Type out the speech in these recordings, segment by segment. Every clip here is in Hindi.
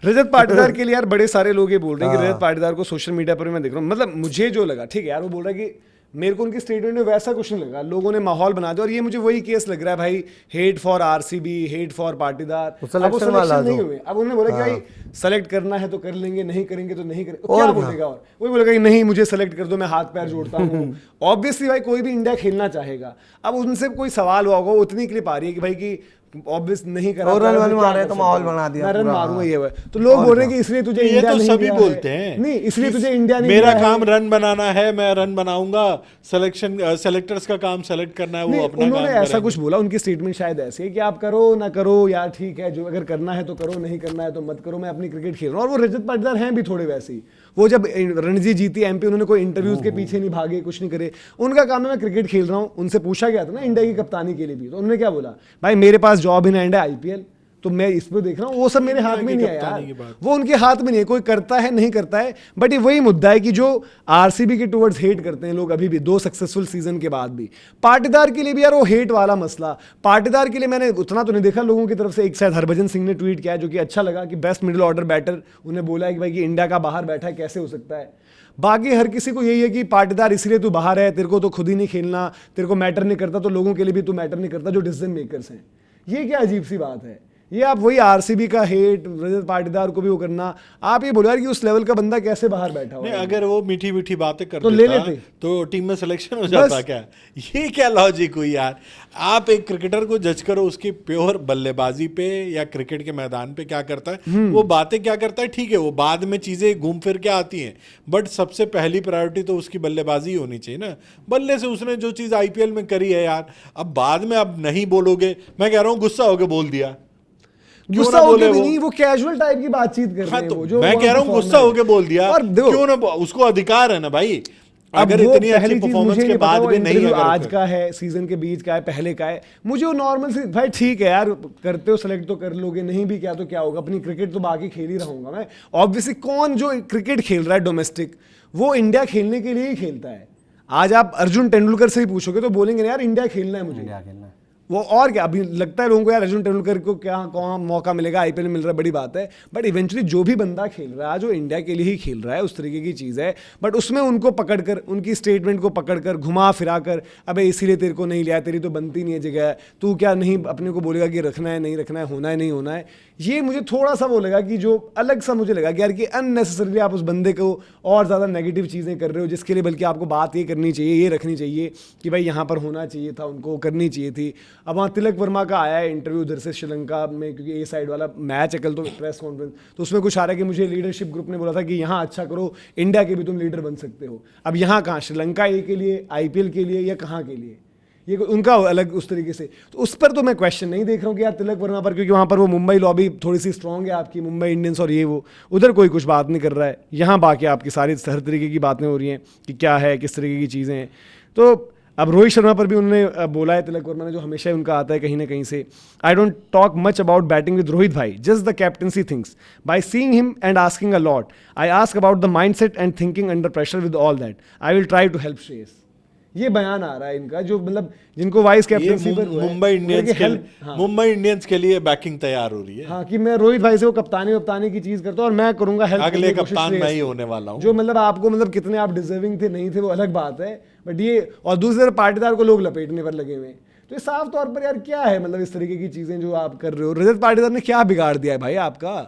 रजत पाटीदार के लिए यार बड़े सारे लोग ये बोल रहे हैं कि रजत पाटीदार को सोशल मीडिया पर मैं देख रहा हूँ, मतलब मुझे जो लगा, ठीक है यार, वो बोल रहा है कि मेरे को उनकी स्टेटमेंट में वैसा कुछ नहीं लगा, लोगों ने माहौल बना दिया, और ये मुझे वही केस लग रहा है भाई, hate for RCB, hate for Patidar. अब वो सिलेक्शन नहीं हुए, अब उन्होंने बोला कि भाई सेलेक्ट करना है तो कर लेंगे, नहीं करेंगे तो नहीं करेंगे, क्या बोलेगा? और वही बोलेगा कि नहीं मुझे सेलेक्ट कर दो, मैं हाथ पैर जोड़ता हूँ। ऑब्वियसली भाई कोई भी इंडिया खेलना चाहेगा, अब उनसे कोई सवाल हुआ होगा, उतनी क्लिप आ रही है कि भाई की ऑब्वियस नहीं करा, रन मारे तो माहौल बना दिया, मैं रन मारूंगा ये है, तो लोग बोल रहे हैं कि इसलिए तुझे इंडिया तो नहीं सभी बोलते हैं, नहीं इसलिए तुझे इंडिया नहीं, मेरा काम रन बनाना है, मैं रन बनाऊंगा, सेलेक्टर्स का काम सेलेक्ट करना है, वो अपना उन्होंने काम ऐसा कुछ बोला, उनकी स्टेटमेंट शायद ऐसी है कि आप करो ना करो यार ठीक है, जो अगर करना है तो करो, नहीं करना है तो मत करो, मैं अपनी क्रिकेट खेल रहा हूँ। और वो रजत पाटीदार हैं भी थोड़े वैसे ही, वो जब रणजी जीती एमपी, उन्होंने कोई इंटरव्यूज के पीछे नहीं भागे, कुछ नहीं करे, उनका काम है मैं क्रिकेट खेल रहा हूँ। उनसे पूछा गया था ना इंडिया की कप्तानी के लिए भी, तो उन्होंने क्या बोला, भाई मेरे पास जॉब इन हैंड है आईपीएल, तो मैं इस पे देख रहा हूँ, वो सब मेरे हाथ में नहीं है यार, वो उनके हाथ में नहीं है, कोई करता है नहीं करता है। बट ये वही मुद्दा है कि जो आरसीबी के टुवर्ड्स हेट करते हैं लोग अभी भी 2 सक्सेसफुल सीजन के बाद भी, पाटीदार के लिए भी यार वो हेट वाला मसला, पाटीदार के लिए मैंने उतना तो नहीं देखा लोगों की तरफ से। एक शायद हरभजन सिंह ने ट्वीट किया जो कि अच्छा लगा कि बेस्ट मिडिल ऑर्डर बैटर, उन्हें बोला है कि भाई कि इंडिया का बाहर बैठा है, कैसे हो सकता है। बाकी हर किसी को यही है कि पाटीदार इसलिए तू बाहर है, तेरे को तो खुद ही नहीं खेलना, तेरे को मैटर नहीं करता, तो लोगों के लिए भी तू मैटर नहीं करता जो डिसीजन मेकर्स हैं। ये क्या अजीब सी बात है, ये आप वही आरसीबी का हेट, रजत पाटीदार को भी वो करना, आप ये बोलो यार कि उस लेवल का बंदा कैसे बाहर बैठा हुआ है? अगर वो मीठी मीठी बातें कर तो देता, ले लेते तो टीम में सिलेक्शन हो जाता क्या? ये क्या लॉजिक हुई यार? आप एक क्रिकेटर को जज करो उसकी प्योर बल्लेबाजी पे या क्रिकेट के मैदान पे क्या करता है, वो बातें क्या करता है, ठीक है, वो बाद में चीजें घूम फिर के आती हैं, बट सबसे पहली प्रायोरिटी तो उसकी बल्लेबाजी होनी चाहिए ना। बल्ले से उसने जो चीज आईपीएल में करी है यार, अब बाद में आप नहीं बोलोगे, मैं कह रहा हूँ गुस्सा होके बोल दिया, गुस्सा होके भी नहीं, वो कैजुअल टाइप की बातचीत कर रहे हैं, वो जो मैं कह रहा हूँ गुस्सा होके बोल दिया, और क्यों ना, उसको अधिकार है ना भाई। अगर इतनी अच्छी परफॉर्मेंस के बाद भी नहीं, अगर आज का है, सीजन के बीच का है, पहले का है, मुझे वो नॉर्मल सी भाई ठीक है यार, करते हो सेलेक्ट तो कर लोगे, नहीं भी क्या तो क्या होगा, अपनी क्रिकेट तो बाकी खेल ही रहूंगा मैं। ऑब्वियसली कौन जो क्रिकेट खेल रहा है डोमेस्टिक, वो इंडिया खेलने के लिए ही खेलता है। आज आप अर्जुन तेंदुलकर से ही पूछोगे तो बोलेंगे यार इंडिया खेलना है मुझे, इंडिया खेलना है वो, और क्या। अभी लगता है लोगों को यार अर्जुन तेंदुलकर को क्या कौन मौका मिलेगा, आईपीएल में मिल रहा है, बड़ी बात है, बट इवेंचुअली जो भी बंदा खेल रहा है जो इंडिया के लिए ही खेल रहा है, उस तरीके की चीज़ है। बट उसमें उनको पकड़कर, उनकी स्टेटमेंट को पकड़कर घुमा फिरा कर, अबे इसीलिए तेरे को नहीं लिया, तेरी तो बनती नहीं है जगह, तू क्या नहीं अपने को बोलेगा कि रखना है नहीं रखना है, होना है नहीं होना है। ये मुझे थोड़ा सा वो लगा कि जो अलग सा मुझे लगा कि यार कि अननेसेसरीली आप उस बंदे को और ज़्यादा नेगेटिव चीज़ें कर रहे हो, जिसके लिए बल्कि आपको बात ये करनी चाहिए, ये रखनी चाहिए कि भाई यहाँ पर होना चाहिए था, उनको करनी चाहिए थी। अब वहाँ तिलक वर्मा का आया है इंटरव्यू उधर से श्रीलंका में, क्योंकि ए साइड वाला मैच है कल, तो प्रेस कॉन्फ्रेंस, तो उसमें कुछ आ रहा है कि मुझे लीडरशिप ग्रुप ने बोला था कि यहाँ अच्छा करो, इंडिया के भी तुम लीडर बन सकते हो। अब यहाँ कहाँ, श्रीलंका ए के लिए, आईपीएल के लिए, या कहाँ के लिए, ये उनका अलग उस तरीके से। तो उस पर तो मैं क्वेश्चन नहीं देख रहा हूँ कि यार तिलक वर्मा पर, क्योंकि वहाँ पर वो मुंबई लॉबी थोड़ी सी स्ट्रांग है आपकी, मुंबई इंडियंस और ये वो, उधर कोई कुछ बात नहीं कर रहा है। यहाँ बाकी आपकी सारी हर तरीके की बातें हो रही हैं कि क्या है, किस तरीके की चीज़ें हैं। तो अब रोहित शर्मा पर भी उन्होंने बोला है तिलक वर्मा ने, जो हमेशा उनका आता है कहीं ना कहीं से, I don't talk much about batting with Rohit भाई, just the captaincy things, by seeing him and asking a lot, I ask about the mindset and thinking under pressure, with all that I will try to help Shreyas. ये बयान आ रहा है इनका, जो मतलब जिनको वाइस कैप्टनसी पर मुंबई इंडियंस के लिए बैकिंग तैयार हो रही है। हाँ, कि मैं रोहित भाई से वो कप्तानी की चीज करता हूँ और मैं करूंगा हेल्प, अगले कप्तान मैं ही होने वाला हूँ। जो मतलब आपको मतलब कितने आप डिजर्विंग थे नहीं थे वो अलग बात है, बट ये, और दूसरी तरफ पाटीदार को लोग लपेटने पर लगे हुए हैं। तो ये साफ तौर पर यार क्या है, मतलब इस तरीके की चीजें जो आप कर रहे हो। रजत पाटीदार ने क्या बिगाड़ दिया है भाई आपका?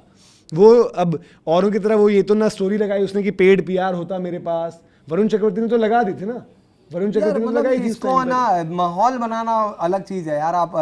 वो अब औरों की तरह वो ये तो ना स्टोरी लगाई उसने कि पेड पीआर होता मेरे पास, वरुण चक्रवर्ती ने तो लगा दी थी ना, वरुण चक्रवर्ती ने लगाई थी। इसको ना माहौल बनाना अलग चीज है यार। आप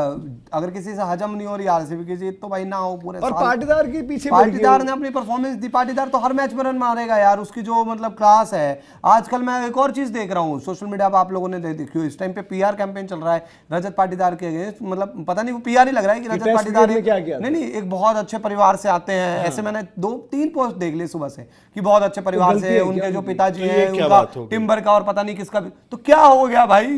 अगर किसी से हजम नहीं हो रही आरसीबी की जीत तो भाई ना हो पूरे। और पाटीदार के पीछे पाटीदार ने अपनी परफॉर्मेंस दी, पाटीदार तो हर मैच में रन मारेगा यार, उसकी जो मतलब क्लास है। आजकल मैं एक और चीज देख रहा हूँ सोशल मीडिया पर, आप लोगों ने देखी, इस टाइम पे पीआर कैंपेन चल रहा है रजत पाटीदार के अगेंस्ट। मतलब पता नहीं वो पीआर ही लग रहा है कि रजत पाटीदार ने क्या किया। नहीं, एक बहुत अच्छे परिवार से आते हैं, ऐसे मैंने 2-3 पोस्ट देख ली सुबह से कि बहुत अच्छे परिवार से, उनके जो पिताजी हैं उनका टिम्बर का और पता नहीं किसका भी। तो क्या हो गया भाई,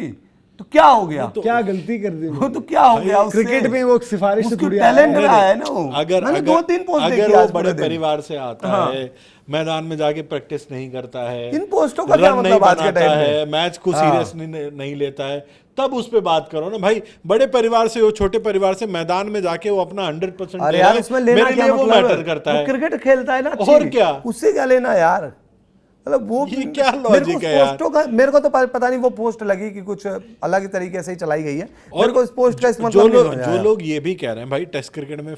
तो क्या हो गया, तो क्या गलती कर दी वो, तो क्या हो गया क्रिकेट में वो सिफारिश से थोड़ी टैलेंट रहा है ना वो। अगर 2-3 पोस्ट अगर वो बड़े परिवार से आता है, मैदान में जाके प्रैक्टिस नहीं करता है, इन पोस्टों का क्या रन नहीं मतलब आज के बनाता टाइम है, में? मैच को सीरियस नहीं लेता है, तब उस पे बात करो ना भाई। बड़े परिवार से हो, छोटे परिवार से, मैदान में जाके वो अपना 100% अरे दे रहा यार है, उसमें लेना मेरे क्या लिए वो मतलब मैटर है? करता वो है। क्रिकेट खेलता है ना, और अच्छी, क्या? उससे क्या लेना यार, मतलब वो ये क्या मेरे को लॉजिक उस है यार? पोस्टों का, मेरे को तो पता नहीं वो पोस्ट लगी कि कुछ अलग तरीके से ही चलाई गई है, मेरे को इस पोस्ट का इस मतलब नहीं समझ आया। जो लोग ये भी कह रहे हैं भाई टेस्ट क्रिकेट में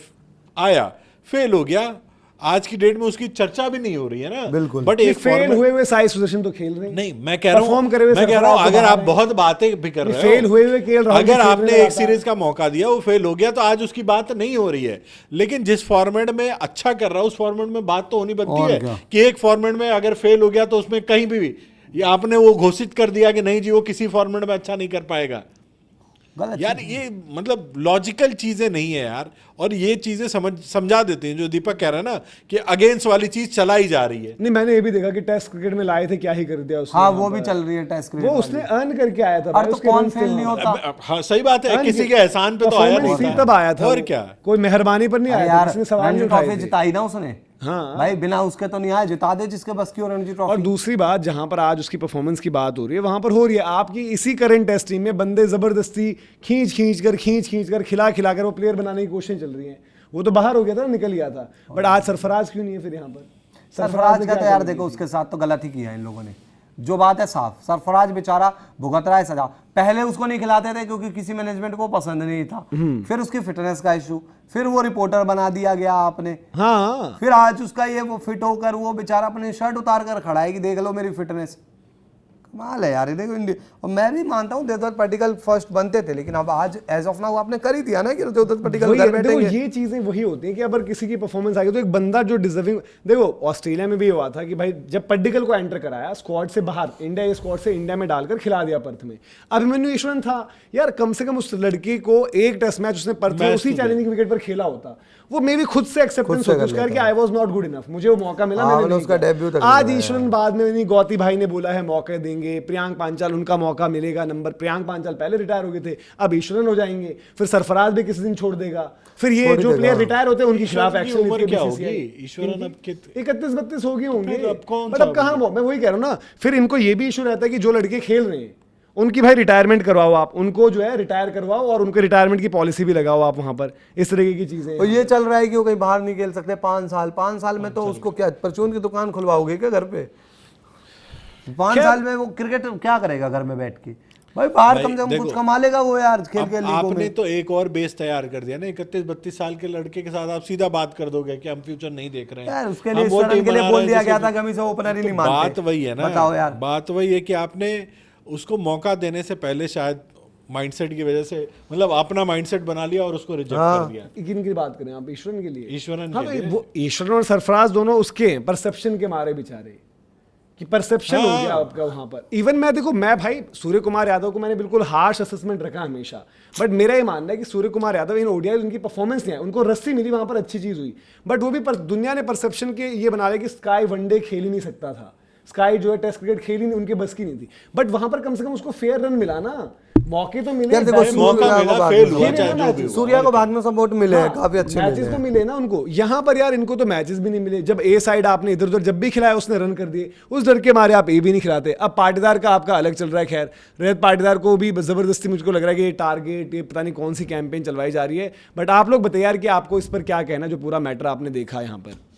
आया, फेल हो गया, आज की डेट में उसकी चर्चा भी नहीं हो रही है ना। बिल्कुल। बट ये एक फेल format- हुए हुए साई सुदर्शन तो खेल रहे हैं। नहीं, मैं कह रहा Perform हूँ, करे हुए मैं कह रहा हूँ, सरफराज तो अगर बाहर आप हैं। बहुत बातें भी कर रहे हो, फेल हुए हुए KL राहुल अगर भी आपने खेलने एक लगा सीरीज का मौका दिया, वो फेल हो गया, तो आज उसकी बात नहीं हो रही है। लेकिन जिस फॉर्मेट में अच्छा कर रहा है, उस फॉर्मेट में बात तो होनी बनती और है क्या? कि एक फॉर्मेट में अगर फेल हो गया तो उसमें कहीं भी ये आपने वो घोषित कर दिया कि नहीं जी वो किसी फॉर्मेट में अच्छा नहीं कर पाएगा। गलत यार ये मतलब लॉजिकल चीजें नहीं है यार, और ये चीजें समझा देते हैं जो दीपक कह रहा है ना कि अगेंस्ट वाली चीज चलाई जा रही है। नहीं, मैंने ये भी देखा कि टेस्ट क्रिकेट में लाए थे, क्या ही कर दिया उसने। हाँ यहाँ वो भी पर। चल रही है टेस्ट क्रिकेट वो उसने अर्न करके आया था और भाई, तो उसके कौन runs थे फेल नहीं वहाँ। होता। हाँ सही बात है, अर्न किसी किया। के एहसान पे तो आया Performance नहीं ही था। तब आया था और वो। क्या? कोई मेहरबानी पर नहीं अरे आया था, यार किसी ने सवाल रणजी नहीं ट्रॉफी उठाए थे। जिताई ना उसने, हाँ। भाई बिना उसके तो नहीं आया, जिता दे जिसके बस की हो रणजी और ट्रॉफी। दूसरी बात, जहां पर आज उसकी परफॉर्मेंस की बात हो रही है, वहां पर हो रही है आपकी इसी करंट टेस्ट टीम में बंदे जबरदस्ती खींच कर खिला कर वो प्लेयर बनाने की कोशिशें चल रही हैं। वो तो बाहर हो गया था ना, निकल गया था, बट आज सरफराज क्यों नहीं है फिर यहाँ पर? सरफराज ने का क्या तो यार कर देखो उसके साथ तो गलत ही किया है इन लोगों ने, जो बात है साफ, सरफराज बेचारा भुगत रहा है सजा। पहले उसको नहीं खिलाते थे क्योंकि किसी मैनेजमेंट को पसंद नहीं था, फिर उसकी फिटनेस का इशू, फिर वो रिपोर्टर बना दिया गया आपने, हाँ, फिर आज उसका ये वो फिट होकर वो बेचारा अपनी शर्ट उतार कर खड़ा है कि देख लो मेरी फिटनेस। कमाल है यार ये, देखो इंडिया। और मैं भी मानता हूँ देवदत्त पट्टिकल फर्स्ट बनते थे, लेकिन अब आज एज ऑफ नाउ आपने कर ही दिया ना कि देवदत्त पट्टिकल वही घर है, देखो बैठेंगे। ये चीजें वही होती हैं कि अगर किसी की परफॉर्मेंस आ गई तो एक बंदा जो डिजर्विंग, देखो ऑस्ट्रेलिया में भी हुआ था कि भाई जब पड्डिकल को एंटर कराया स्क्वाड से बाहर, इंडिया स्क्वाड से इंडिया में डालकर खिला दिया पर्थ में। अभिमन्यु ईश्वरन था यार, कम से कम उस लड़के को एक टेस्ट मैच उसने पर्थ में उसी चैलेंजिंग विकेट पर खेला होता, वो मे भी खुद से एक्सेप्टेंस होती उसका कि I was not good enough, मुझे वो मौका मिला, मैंने नहीं उसका किया। डेब्यू तक आज नहीं ईश्वरन बाद में नहीं, गौती भाई ने बोला है मौके देंगे, प्रियांक पांचाल उनका मौका मिलेगा नंबर, प्रियांक पांचाल पहले रिटायर हो गए थे, अब ईश्वरन हो जाएंगे, फिर सरफराज भी किसी दिन छोड़ देगा, फिर ये जो प्लेयर रिटायर होते हैं उनके खिलाफ ईश्वरन की एक्शन उम्र क्या होगी? ईश्वरन अब 31-32 हो गए होंगे, फिर अब कौन बट सा अब कहाँ, मैं वही कह रहा हूँ ना, फिर इनको ये भी इशू रहता है कि जो लड़के खेल रहे हैं उनकी भाई रिटायरमेंट करवाओ, आप उनको जो है रिटायर करवाओ और उनके रिटायरमेंट की पॉलिसी भी लगाओ आप वहां पर, इस तरीके की चीजें। और ये चल रहा है कि वो कहीं बाहर नहीं खेल सकते 5 साल में, तो उसको क्या परचून की दुकान खुलवाओगे क्या घर पे? 5 साल में वो क्रिकेट क्या करेगा घर में बैठ के? भाई बाहर भाई कम से कम देखो, कुछ कमा लेगा वो यार खेल के लीगों आपने में। तो एक और बेस तैयार कर दिया ना, 31-32 साल के लड़के के साथ आप सीधा बात कर दोगे कि हम फ्यूचर नहीं देख रहे हैं। यार उसके हम लिए वो ईश्वरन टीम के लिए बना बोल रहे हैं दिया गया जिसमें- था कि हम इसे ओपनर ही तो नहीं मानते। बात वही है ना, बताओ यार, बात वही है कि आपने उसको मौका देने से पहले शायद माइंडसेट की वजह से, मतलब अपना माइंडसेट बना लिया और उसको रिजेक्ट कर दिया। किन की बात करें आप? ईश्वरन के लिए? ईश्वरन हाँ, के लिए। वो ईश्वरन और सरफराज दोनों उसके हैं परसेप्शन के मारे बेचारे, कि परसेप्शन हो गया आपका वहां पर। इवन मैं देखो, मैं भाई सूर्य कुमार यादव को मैंने बिल्कुल हार्श असेसमेंट रखा हमेशा, बट मेरा ये मानना है कि सूर्य कुमार यादव इन ओडीआई उनकी परफॉर्मेंस नहीं है, उनको रस्सी मिली वहां पर, अच्छी चीज हुई, बट वो भी दुनिया ने परसेप्शन के ये बना लिया कि स्काई वनडे खेल ही नहीं सकता था, स्काई जो है टेस्ट क्रिकेट खेल ही नहीं, उनके बस की नहीं थी, बट वहां पर कम से कम उसको फेयर रन मिला ना, मौके तो मिले, यार देखो मौका मिला, फेल हुआ, खेले चाहे ना जो भी मैचेस। हुआ। सूर्या को बाद में सपोर्ट मिले हैं, काफी अच्छे मिले मैचेस तो हैं। मिले ना उनको, यहाँ पर यार इनको तो मैचेस भी नहीं मिले। जब ए साइड आपने इधर उधर जब भी खिलाया उसने रन कर दिए, उस डर के मारे आप ए भी नहीं खिलाते। अब पाटीदार का आपका अलग चल रहा है, खैर रजत पाटीदार को भी जबरदस्ती मुझको लग रहा है कि ये टारगेट, ये पता नहीं कौन सी कैंपेन चलवाई जा रही है, बट आप लोग बताइए यार कि आपको इस पर क्या कहना, जो पूरा मैटर आपने देखा यहाँ पर।